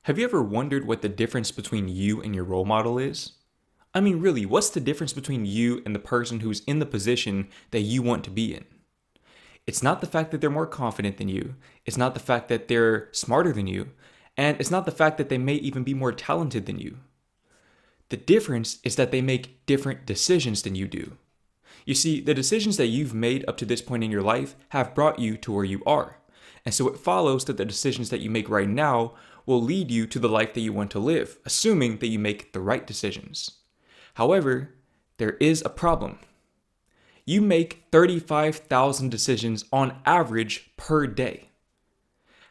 Have you ever wondered what the difference between you and your role model is? I mean, really, what's the difference between you and the person who's in the position that you want to be in? It's not the fact that they're more confident than you, it's not the fact that they're smarter than you, and it's not the fact that they may even be more talented than you. The difference is that they make different decisions than you do. You see, the decisions that you've made up to this point in your life have brought you to where you are. And so it follows that the decisions that you make right now will lead you to the life that you want to live, assuming that you make the right decisions. However, there is a problem. You make 35,000 decisions on average per day.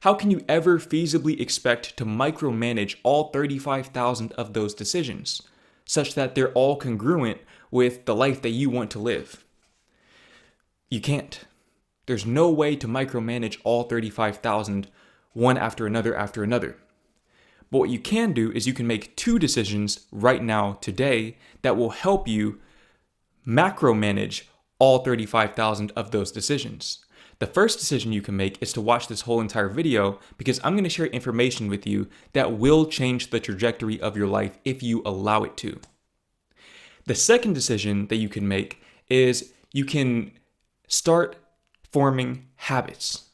How can you ever feasibly expect to micromanage all 35,000 of those decisions, such that they're all congruent with the life that you want to live? You can't. There's no way to micromanage all 35,000 one after another. But what you can do is you can make two decisions right now, today, that will help you macromanage all 35,000 of those decisions. The first decision you can make is to watch this whole entire video because I'm going to share information with you that will change the trajectory of your life if you allow it to. The second decision that you can make is you can start forming habits.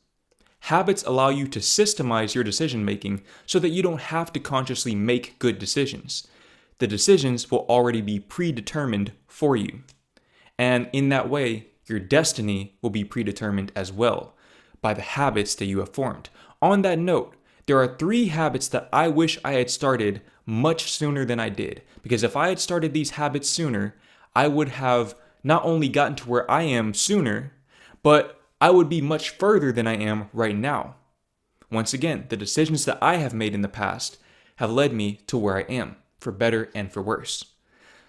Habits allow you to systemize your decision making so that you don't have to consciously make good decisions. The decisions will already be predetermined for you. And in that way, your destiny will be predetermined as well by the habits that you have formed. On that note, there are 3 habits that I wish I had started much sooner than I did. Because if I had started these habits sooner, I would have not only gotten to where I am sooner, but I would be much further than I am right now. Once again, the decisions that I have made in the past have led me to where I am, for better and for worse.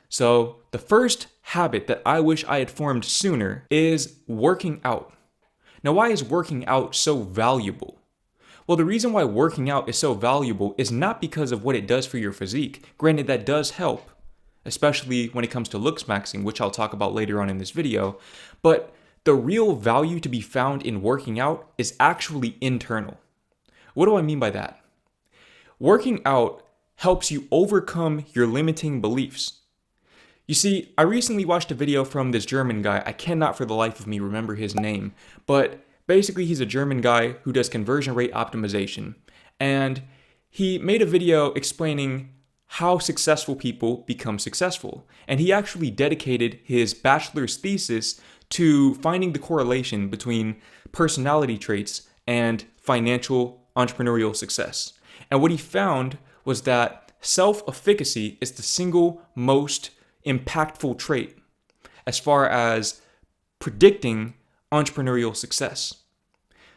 So the first habit that I wish I had formed sooner is working out. Now, why is working out so valuable? Well, the reason why working out is so valuable is not because of what it does for your physique. Granted, that does help, especially when it comes to looks maxing, which I'll talk about later on in this video, but the real value to be found in working out is actually internal. What do I mean by that? Working out helps you overcome your limiting beliefs. You see, I recently watched a video from this German guy. I cannot for the life of me remember his name, but basically he's a German guy who does conversion rate optimization. And he made a video explaining how successful people become successful. And he actually dedicated his bachelor's thesis to finding the correlation between personality traits and financial entrepreneurial success. And what he found was that self-efficacy is the single most impactful trait as far as predicting entrepreneurial success.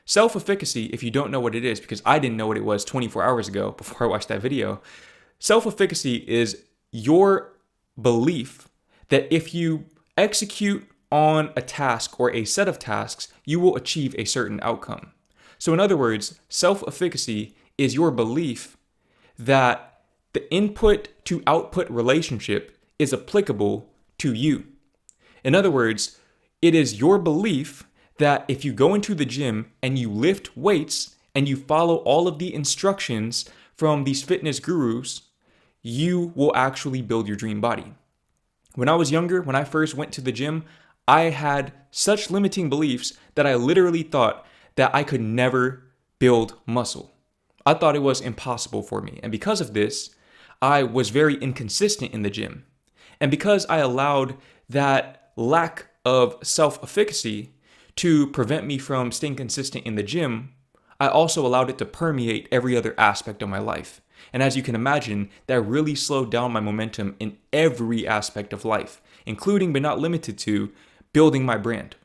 Self-efficacy, if you don't know what it is, because I didn't know what it was 24 hours ago before I watched that video, self-efficacy is your belief that if you execute on a task or a set of tasks, you will achieve a certain outcome. So in other words, self-efficacy is your belief that the input to output relationship is applicable to you. In other words, it is your belief that if you go into the gym and you lift weights and you follow all of the instructions from these fitness gurus, you will actually build your dream body. When I was younger, when I first went to the gym, I had such limiting beliefs that I literally thought that I could never build muscle. I thought it was impossible for me. And because of this, I was very inconsistent in the gym. And because I allowed that lack of self-efficacy to prevent me from staying consistent in the gym, I also allowed it to permeate every other aspect of my life. And as you can imagine, that really slowed down my momentum in every aspect of life, including but not limited to building my brand.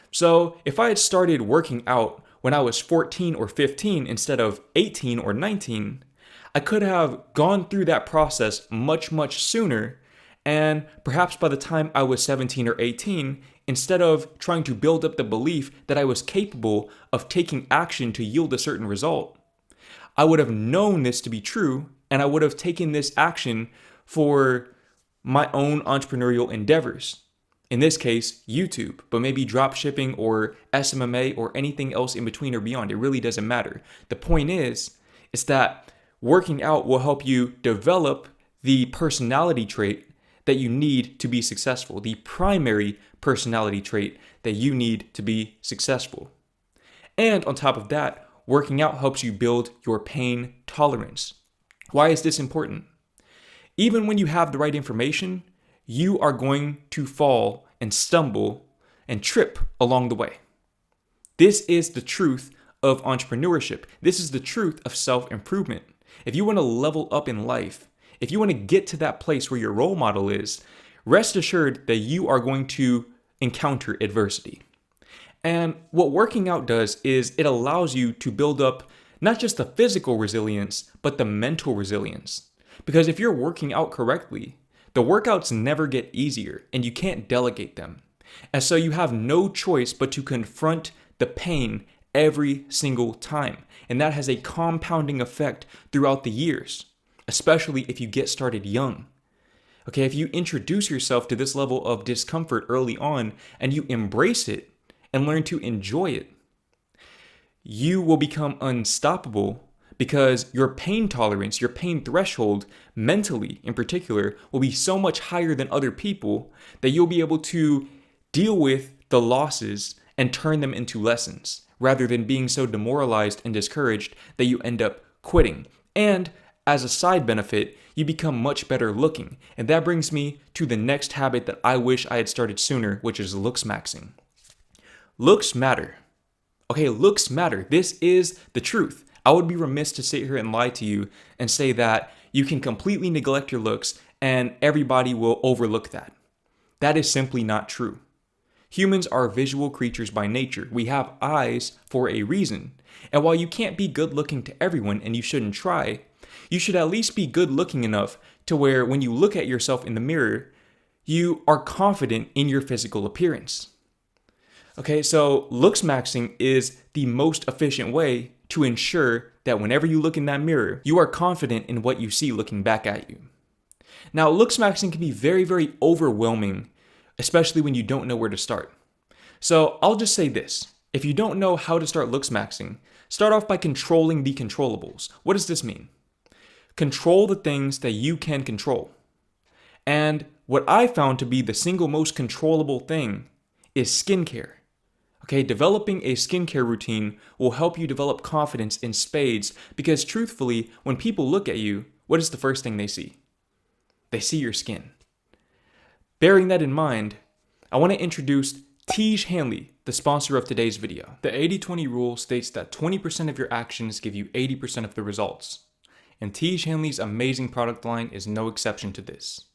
So if I had started working out when I was 14 or 15 instead of 18 or 19, I could have gone through that process much sooner. And perhaps by the time I was 17 or 18, instead of trying to build up the belief that I was capable of taking action to yield a certain result, I would have known this to be true, and I would have taken this action for my own entrepreneurial endeavors. In this case, YouTube, but maybe drop shipping or SMMA or anything else in between or beyond. It really doesn't matter. The point is that Working out will help you develop the personality trait that you need to be successful, the primary personality trait that you need to be successful. And on top of that, working out helps you build your pain tolerance. Why is this important? Even when you have the right information, you are going to fall and stumble and trip along the way. This is the truth of entrepreneurship. This is the truth of self-improvement. If you want to level up in life, if you want to get to that place where your role model is, rest assured that you are going to encounter adversity. And what working out does is it allows you to build up not just the physical resilience, but the mental resilience. Because if you're working out correctly, the workouts never get easier and you can't delegate them. And so you have no choice but to confront the pain every single time. And that has a compounding effect throughout the years, especially if you get started young. Okay, if you introduce yourself to this level of discomfort early on and you embrace it and learn to enjoy it, you will become unstoppable because your pain tolerance, your pain threshold, mentally in particular, will be so much higher than other people that you'll be able to deal with the losses and turn them into lessons rather than being so demoralized and discouraged that you end up quitting. And as a side benefit, you become much better looking. And that brings me to the next habit that I wish I had started sooner, which is looks maxing. Looks matter. Okay, looks matter. This is the truth. I would be remiss to sit here and lie to you and say that you can completely neglect your looks and everybody will overlook that. That is simply not true. Humans are visual creatures by nature. We have eyes for a reason. And while you can't be good looking to everyone and you shouldn't try, you should at least be good looking enough to where when you look at yourself in the mirror, you are confident in your physical appearance. Okay, so looks maxing is the most efficient way to ensure that whenever you look in that mirror, you are confident in what you see looking back at you. Now, looks maxing can be very, very overwhelming, especially when you don't know where to start. So I'll just say this. If you don't know how to start looks maxing, start off by controlling the controllables. What does this mean? Control the things that you can control. And what I found to be the single most controllable thing is skincare. Okay, developing a skincare routine will help you develop confidence in spades because truthfully, when people look at you, what is the first thing they see? They see your skin. Bearing that in mind, I want to introduce Tiege Hanley, the sponsor of today's video. The 80-20 rule states that 20% of your actions give you 80% of the results. And Tiege Hanley's amazing product line is no exception to this.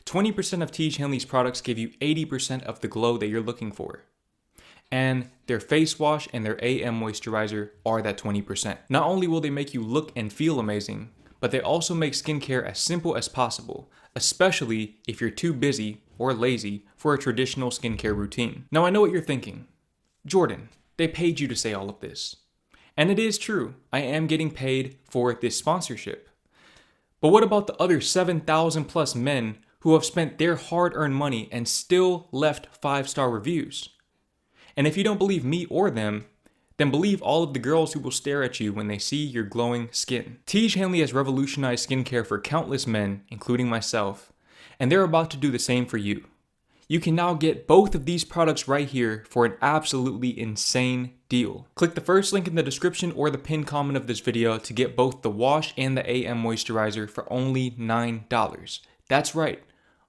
20% of Tiege Hanley's products give you 80% of the glow that you're looking for. And their face wash and their AM moisturizer are that 20%. Not only will they make you look and feel amazing, but they also make skincare as simple as possible, especially if you're too busy or lazy for a traditional skincare routine. Now I know what you're thinking. Jordan, they paid you to say all of this. And it is true, I am getting paid for this sponsorship. But what about the other 7,000 plus men who have spent their hard-earned money and still left 5-star reviews? And if you don't believe me or them, then believe all of the girls who will stare at you when they see your glowing skin. Tiege Hanley has revolutionized skincare for countless men, including myself, and they're about to do the same for you. You can now get both of these products right here for an absolutely insane deal. Click the first link in the description or the pinned comment of this video to get both the wash and the AM moisturizer for only $9. That's right,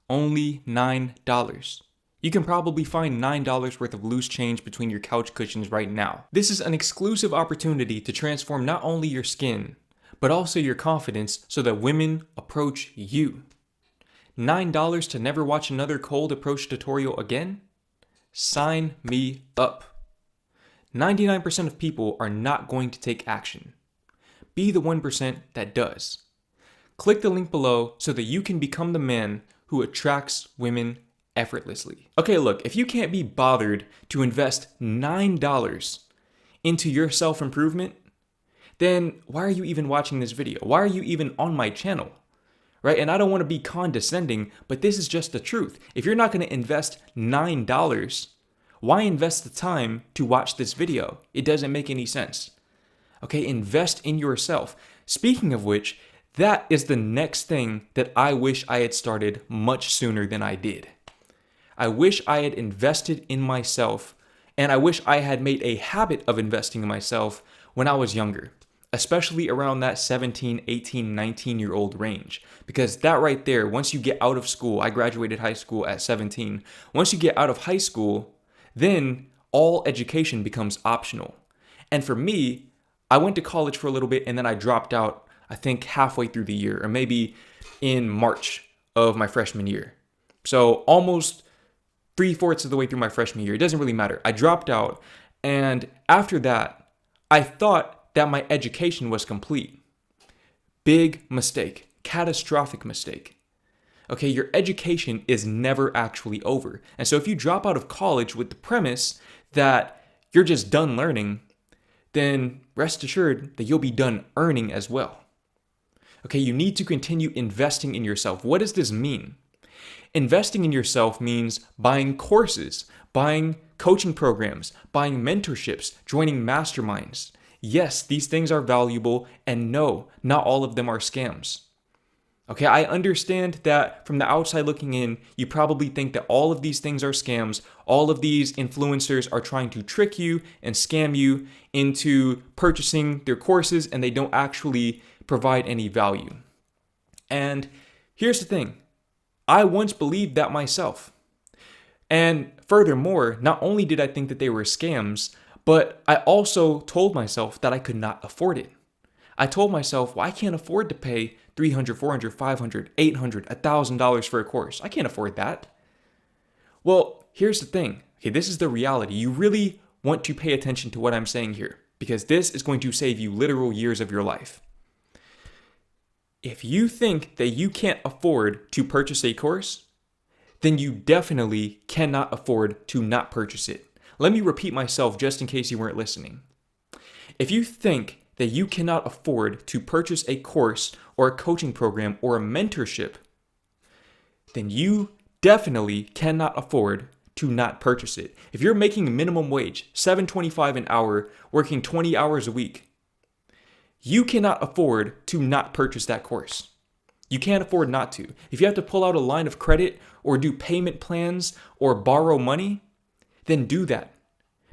only $9. You can probably find $9 worth of loose change between your couch cushions right now. This is an exclusive opportunity to transform not only your skin, but also your confidence so that women approach you. $9 to never watch another cold approach tutorial again? Sign me up. 99% of people are not going to take action. Be the 1% that does. Click the link below so that you can become the man who attracts women effortlessly. Okay, look, if you can't be bothered to invest $9 into your self-improvement, then why are you even watching this video? Why are you even on my channel? Right? And I don't want to be condescending, but this is just the truth. If you're not going to invest $9, why invest the time to watch this video? It doesn't make any sense. Okay, invest in yourself. Speaking of which, that is the next thing that I wish I had started much sooner than I did. I wish I had invested in myself, and I wish I had made a habit of investing in myself when I was younger, especially around that 17, 18, 19-year-old range. Because that right there, once you get out of school, I graduated high school at 17. Once you get out of high school, then all education becomes optional. And for me, I went to college for a little bit and then I dropped out, I think halfway through the year, or maybe in March of my freshman year. So almost 3/4 of the way through my freshman year. It doesn't really matter. I dropped out. And after that, I thought that my education was complete. Big mistake. Catastrophic mistake. Okay, your education is never actually over. And so if you drop out of college with the premise that you're just done learning, then rest assured that you'll be done earning as well. Okay, you need to continue investing in yourself. What does this mean? Investing in yourself means buying courses, buying coaching programs, buying mentorships, joining masterminds. Yes, these things are valuable, and no, not all of them are scams. Okay, I understand that from the outside looking in, you probably think that all of these things are scams. All of these influencers are trying to trick you and scam you into purchasing their courses, and they don't actually provide any value. And here's the thing. I once believed that myself. And furthermore, not only did I think that they were scams, but I also told myself that I could not afford it. I told myself, well, I can't afford to pay $300, $400, $500, $800, $1,000 for a course. I can't afford that. Well, here's the thing. Okay, this is the reality. You really want to pay attention to what I'm saying here, because this is going to save you literal years of your life. If you think that you can't afford to purchase a course, then you definitely cannot afford to not purchase it. Let me repeat myself just in case you weren't listening. If you think that you cannot afford to purchase a course or a coaching program or a mentorship, then you definitely cannot afford to not purchase it. If you're making minimum wage, $7.25 an hour, working 20 hours a week, you cannot afford to not purchase that course. You can't afford not to. If you have to pull out a line of credit or do payment plans or borrow money, then do that.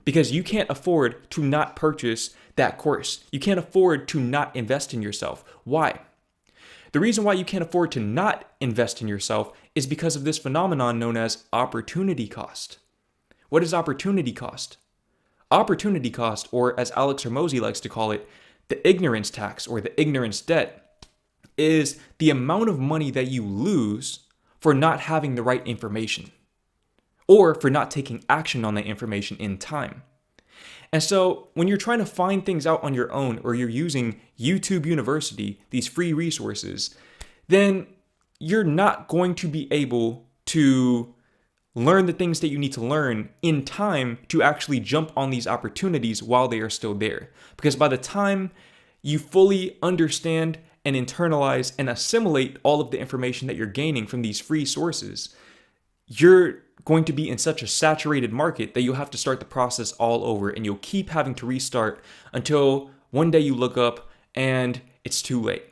Because you can't afford to not purchase that course. You can't afford to not invest in yourself. Why? The reason why you can't afford to not invest in yourself is because of this phenomenon known as opportunity cost. What is opportunity cost? Opportunity cost, or as Alex Hormozi likes to call it, the ignorance tax or the ignorance debt, is the amount of money that you lose for not having the right information or for not taking action on that information in time. And so when you're trying to find things out on your own, or you're using YouTube University, these free resources, then you're not going to be able to learn the things that you need to learn in time to actually jump on these opportunities while they are still there. Because by the time you fully understand and internalize and assimilate all of the information that you're gaining from these free sources, you're going to be in such a saturated market that you'll have to start the process all over, and you'll keep having to restart until one day you look up and it's too late.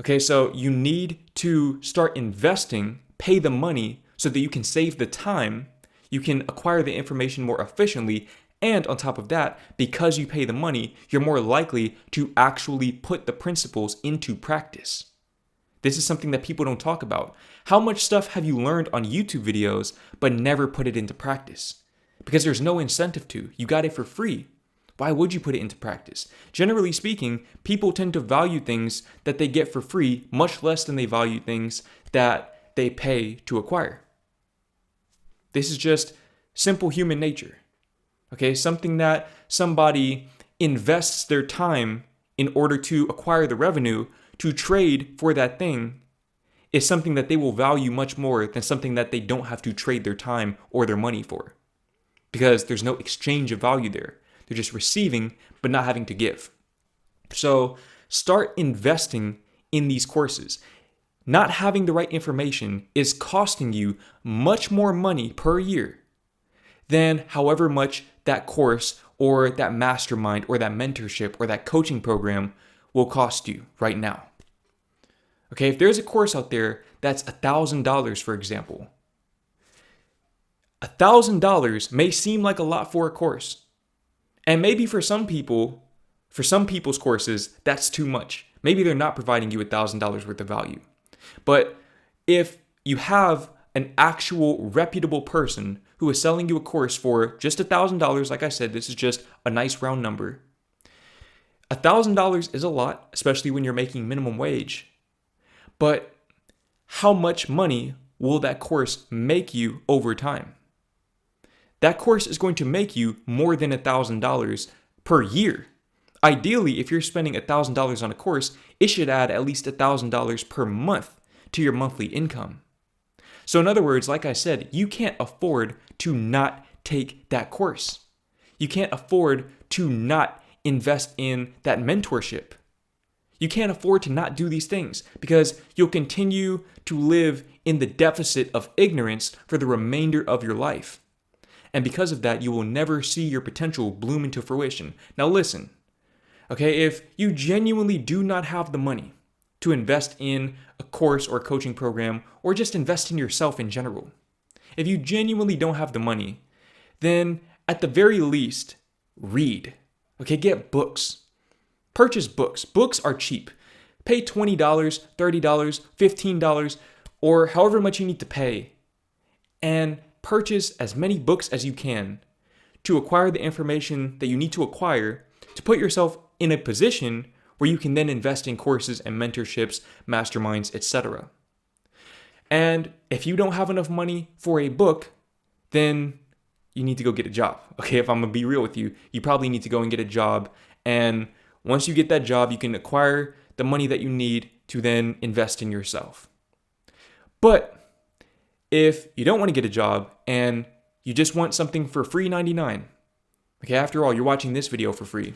Okay, so you need to start investing, pay the money so that you can save the time, you can acquire the information more efficiently, and on top of that, because you pay the money, you're more likely to actually put the principles into practice. This is something that people don't talk about. How much stuff have you learned on YouTube videos but never put it into practice? Because there's no incentive to. You got it for free. Why would you put it into practice? Generally speaking, people tend to value things that they get for free much less than they value things that they pay to acquire. This is just simple human nature. Okay, something that somebody invests their time in order to acquire the revenue to trade for that thing is something that they will value much more than something that they don't have to trade their time or their money for. Because there's no exchange of value there. They're just receiving but not having to give. So start investing in these courses. Not having the right information is costing you much more money per year than however much that course or that mastermind or that mentorship or that coaching program will cost you right now. Okay, if there's a course out there that's $1,000, for example, $1,000 may seem like a lot for a course. And maybe for some people's courses, that's too much. Maybe they're not providing you $1,000 worth of value. But if you have an actual reputable person who is selling you a course for just $1,000, like I said, this is just a nice round number. $1,000 is a lot, especially when you're making minimum wage. But how much money will that course make you over time? That course is going to make you more than $1,000 per year. Ideally, if you're spending $1,000 on a course, it should add at least $1,000 per month to your monthly income. So in other words, like I said, you can't afford to not take that course. You can't afford to not invest in that mentorship. You can't afford to not do these things because you'll continue to live in the deficit of ignorance for the remainder of your life. And because of that, you will never see your potential bloom into fruition. Now listen, okay, if you genuinely do not have the money to invest in a course or coaching program or just invest in yourself in general, if you genuinely don't have the money, then at the very least, read. Okay, get books. Purchase books. Books are cheap. Pay $20, $30, $15, or however much you need to pay, and purchase as many books as you can to acquire the information that you need to acquire to put yourself in a position where you can then invest in courses and mentorships, masterminds, etc. And if you don't have enough money for a book, then you need to go get a job. Okay, if I'm gonna be real with you, you probably need to go and get a job. And once you get that job, you can acquire the money that you need to then invest in yourself. But if you don't want to get a job and you just want something for free 99, okay, after all, you're watching this video for free,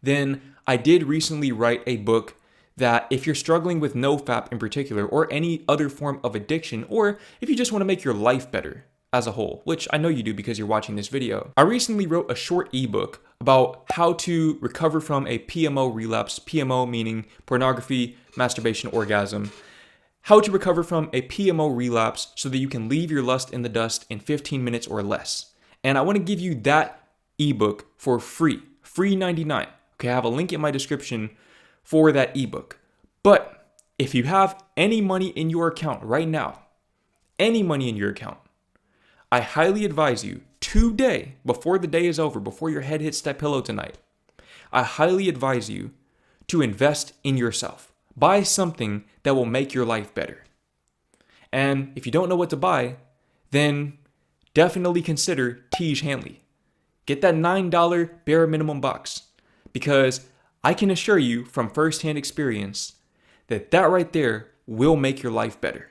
then I did recently write a book that if you're struggling with NoFap in particular, or any other form of addiction, or if you just want to make your life better as a whole, which I know you do because you're watching this video, I recently wrote a short ebook about how to recover from a PMO relapse, PMO meaning pornography, masturbation, orgasm, how to recover from a PMO relapse so that you can leave your lust in the dust in 15 minutes or less. And I want to give you that ebook for free 99. Okay, I have a link in my description for that ebook. But if you have any money in your account right now, any money in your account, I highly advise you today, before the day is over, before your head hits that pillow tonight, I highly advise you to invest in yourself. Buy something that will make your life better. And if you don't know what to buy, then definitely consider Tiege Hanley. Get that $9 bare minimum box, because I can assure you from firsthand experience that right there will make your life better.